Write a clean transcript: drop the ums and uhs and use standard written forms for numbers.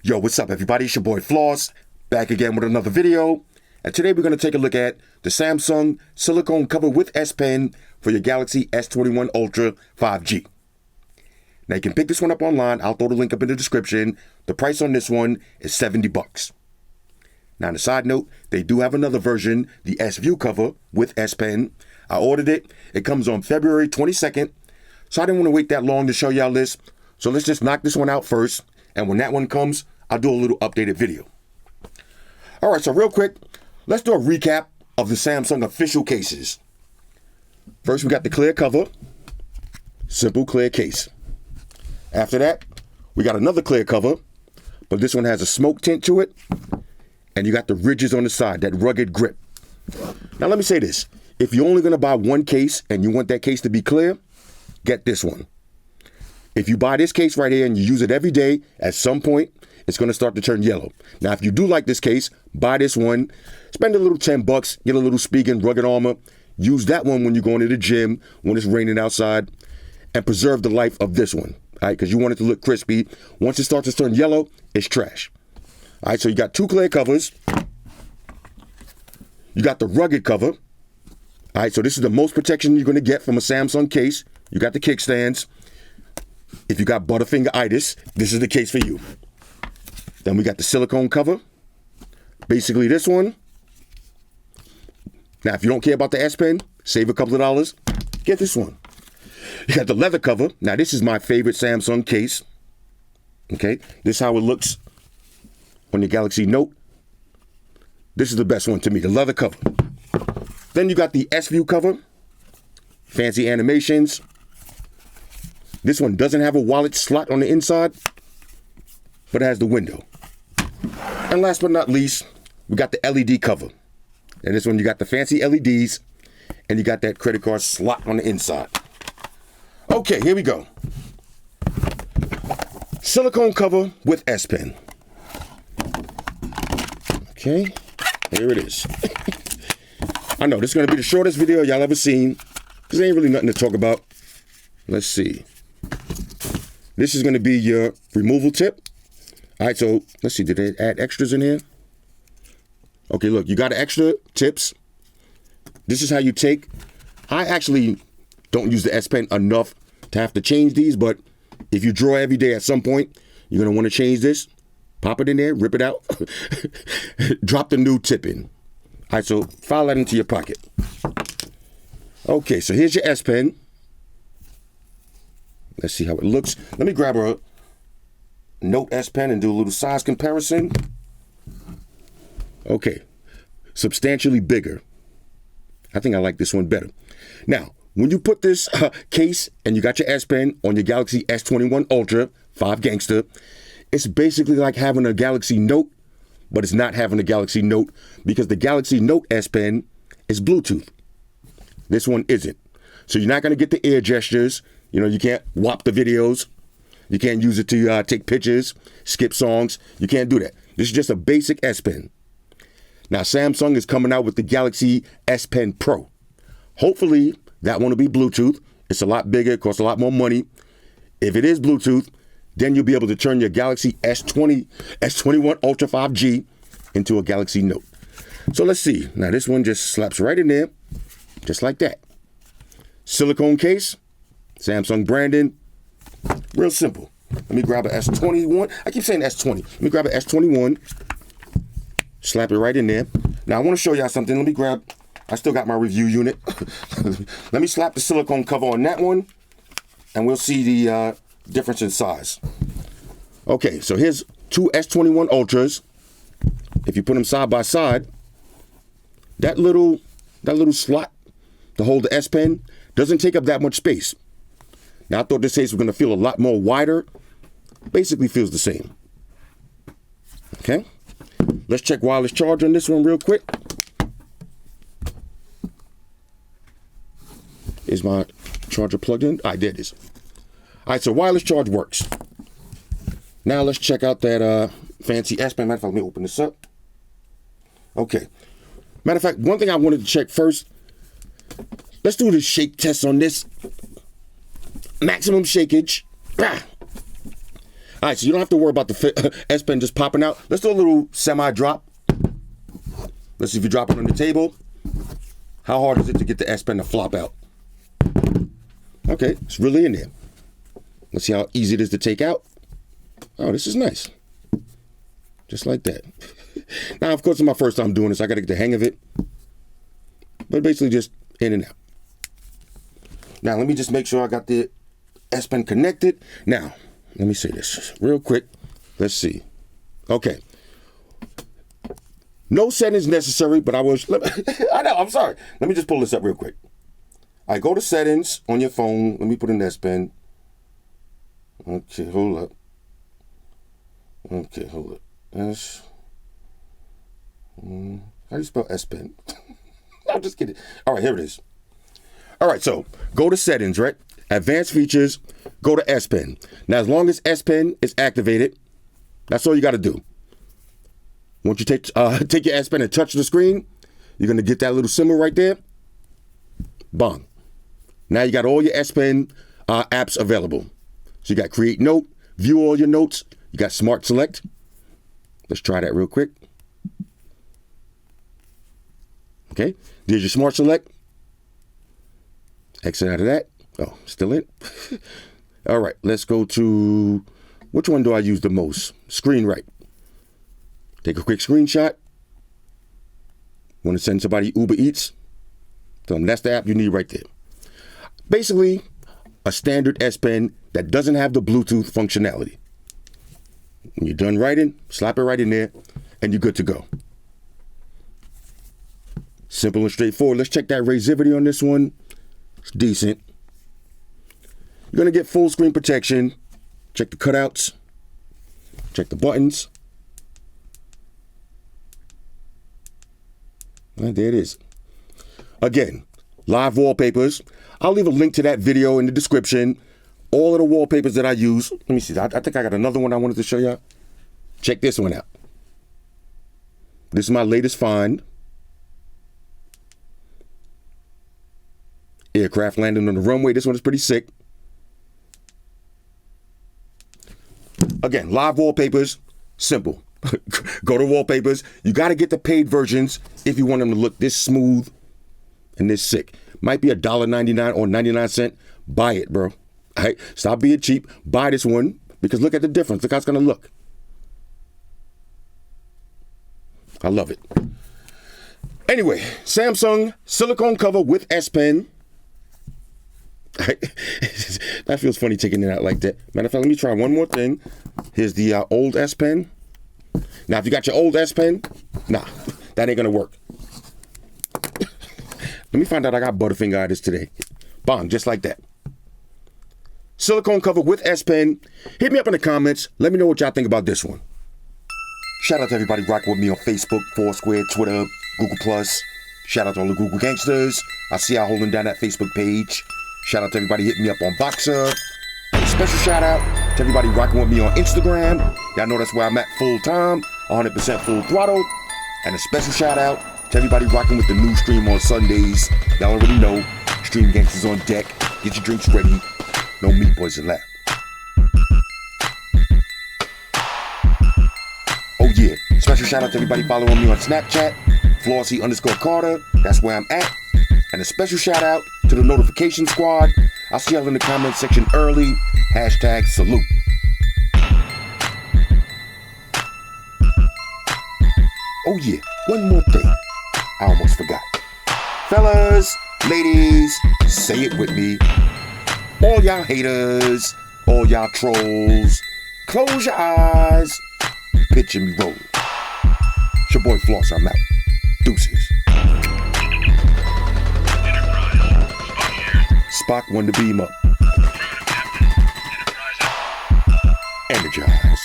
Yo, what's up everybody? It's your boy Floss, back again with another video. And today we're going to take a look at the Samsung silicone cover with S Pen for your Galaxy S21 Ultra 5G. Now you can pick this one up online. I'll throw the link up in the description. The price on this one is $70. Now on a side note, they do have another version, the S View cover with S Pen. I ordered it. It comes on February 22nd. So I didn't want to wait that long to show y'all this. So let's just knock this one out first. And when that one comes, I'll do a little updated video. All right, so real quick, let's do a recap of the Samsung official cases. First, we got the clear cover, simple clear case. After that, we got another clear cover, but this one has a smoke tint to it, and you got the ridges on the side, that rugged grip. Now, let me say this. If you're only going to buy one case and you want that case to be clear, get this one. If you buy this case right here and you use it every day, at some point, it's going to start to turn yellow. Now, if you do like this case, buy this one. Spend a little $10, get a little Spigen rugged armor. Use that one when you're going to the gym, when it's raining outside, and preserve the life of this one, all right? Because you want it to look crispy. Once it starts to turn yellow, it's trash. All right, so you got two clear covers. You got the rugged cover. All right, so this is the most protection you're going to get from a Samsung case. You got the kickstands. If you got butterfinger-itis, this is the case for you. Then we got the silicone cover. Basically this one. Now, if you don't care about the S Pen, save a couple of dollars, get this one. You got the leather cover. Now, this is my favorite Samsung case. Okay, this is how it looks on your Galaxy Note. This is the best one to me, the leather cover. Then you got the S View cover. Fancy animations. This one doesn't have a wallet slot on the inside, but it has the window. And last but not least, we got the LED cover. And this one, you got the fancy LEDs, and you got that credit card slot on the inside. Okay, here we go. Silicone cover with S Pen. Okay, here it is. I know, this is going to be the shortest video y'all ever seen, because there ain't really nothing to talk about. Let's see. This is going to be your removal tip. All right, so let's see. Did they add extras in here? Okay, look, you got extra tips. This is how you take. I actually don't use the S Pen enough to have to change these, but if you draw every day at some point, you're going to want to change this. Pop it in there, rip it out, drop the new tip in. All right, so file that into your pocket. Okay, so here's your S Pen. Let's see how it looks. Let me grab a Note S Pen and do a little size comparison. Okay, substantially bigger. I think I like this one better. Now, when you put this case and you got your S Pen on your Galaxy S21 Ultra 5 Gangster, it's basically like having a Galaxy Note, but it's not having a Galaxy Note because the Galaxy Note S Pen is Bluetooth. This one isn't. So you're not going to get the ear gestures. You know, you can't whop the videos. You can't use it to take pictures, skip songs. You can't do that. This is just a basic S Pen. Now, Samsung is coming out with the Galaxy S Pen Pro. Hopefully, that one will be Bluetooth. It's a lot bigger. It costs a lot more money. If it is Bluetooth, then you'll be able to turn your Galaxy S21 Ultra 5G into a Galaxy Note. So let's see. Now, this one just slaps right in there, just like that. Silicone case, Samsung branding, real simple. Let me grab an S21. I keep saying S20. Let me grab an S21, slap it right in there. Now, I want to show y'all something. Let me grab, I still got my review unit. Let me slap the silicone cover on that one, and we'll see the difference in size. Okay, so here's two S21 Ultras. If you put them side by side, that little slot to hold the S Pen doesn't take up that much space. Now, I thought this case was going to feel a lot more wider. Basically feels the same. Okay. Let's check wireless charge on this one real quick. Is my charger plugged in? All right, there it is. All right, so wireless charge works. Now let's check out that fancy S Pen. Matter of fact, let me open this up. Okay. Matter of fact, one thing I wanted to check first. Let's do the shake test on this. Maximum shakage. All right, so you don't have to worry about the S Pen just popping out. Let's do a little semi-drop. Let's see if you drop it on the table. How hard is it to get the S Pen to flop out? Okay, it's really in there. Let's see how easy it is to take out. Oh, this is nice. Just like that. Now, of course, it's my first time doing this. I got to get the hang of it. But basically just in and out. Now, let me just make sure I got the S Pen connected. Now, let me say this real quick. Let's see. Okay. No settings necessary, but I know, I'm sorry. Let me just pull this up real quick. All right, go to settings on your phone. Let me put in S Pen. Okay, hold up. Okay, hold up. S. How do you spell S Pen? I'm just kidding. All right, here it is. All right, so go to settings, right? Advanced features, go to S Pen. Now, as long as S Pen is activated, that's all you got to do. Once you take your S Pen and touch the screen, you're going to get that little symbol right there. Bang. Now you got all your S Pen apps available. So you got Create Note, View All Your Notes. You got Smart Select. Let's try that real quick. Okay, there's your Smart Select. Exit out of that. Oh, still in. All right, let's go to, which one do I use the most? Screen right. Take a quick screenshot. Want to send somebody Uber Eats? Tell them that's the app you need right there. Basically, a standard S Pen that doesn't have the Bluetooth functionality. When you're done writing, slap it right in there, and you're good to go. Simple and straightforward. Let's check that razivity on this one. It's decent. You're going to get full screen protection. Check the cutouts. Check the buttons. And there it is. Again, live wallpapers. I'll leave a link to that video in the description. All of the wallpapers that I use. Let me see. I think I got another one I wanted to show y'all. Check this one out. This is my latest find. Aircraft landing on the runway. This one is pretty sick. Again, live wallpapers. Simple. Go to wallpapers. You got to get the paid versions if you want them to look this smooth and this sick. Might be $1.99 or 99¢. Buy it, bro. All right? Stop being cheap. Buy this one because look at the difference. Look how it's going to look. I love it. Anyway, Samsung silicone cover with S Pen. That feels funny taking it out like that. Matter of fact, let me try one more thing. Here's the old S Pen. Now, if you got your old S Pen, nah, that ain't gonna work. Let me find out I got Butterfingeritis today. Bang, just like that. Silicone cover with S Pen. Hit me up in the comments. Let me know what y'all think about this one. Shout out to everybody rocking with me on Facebook, Foursquare, Twitter, Google+. Shout out to all the Google gangsters. I see y'all holding down that Facebook page. Shout out to everybody hitting me up on Boxer. And a special shout out to everybody rocking with me on Instagram. Y'all know that's where I'm at full time, 100% full throttle. And a special shout out to everybody rocking with the new stream on Sundays. Y'all already know, Stream Gangsters on deck. Get your drinks ready. No meat, boys, allowed. Oh yeah, special shout out to everybody following me on Snapchat, Flossy_Carter. That's where I'm at. And a special shout out to the notification squad. I'll see y'all in the comment section early. #salute. Oh yeah, one more thing. I almost forgot. Fellas, ladies, say it with me. All y'all haters, all y'all trolls, close your eyes. Picture me roll. It's your boy Floss, I'm out. Deuces. Spock wanted to beam up. Energize.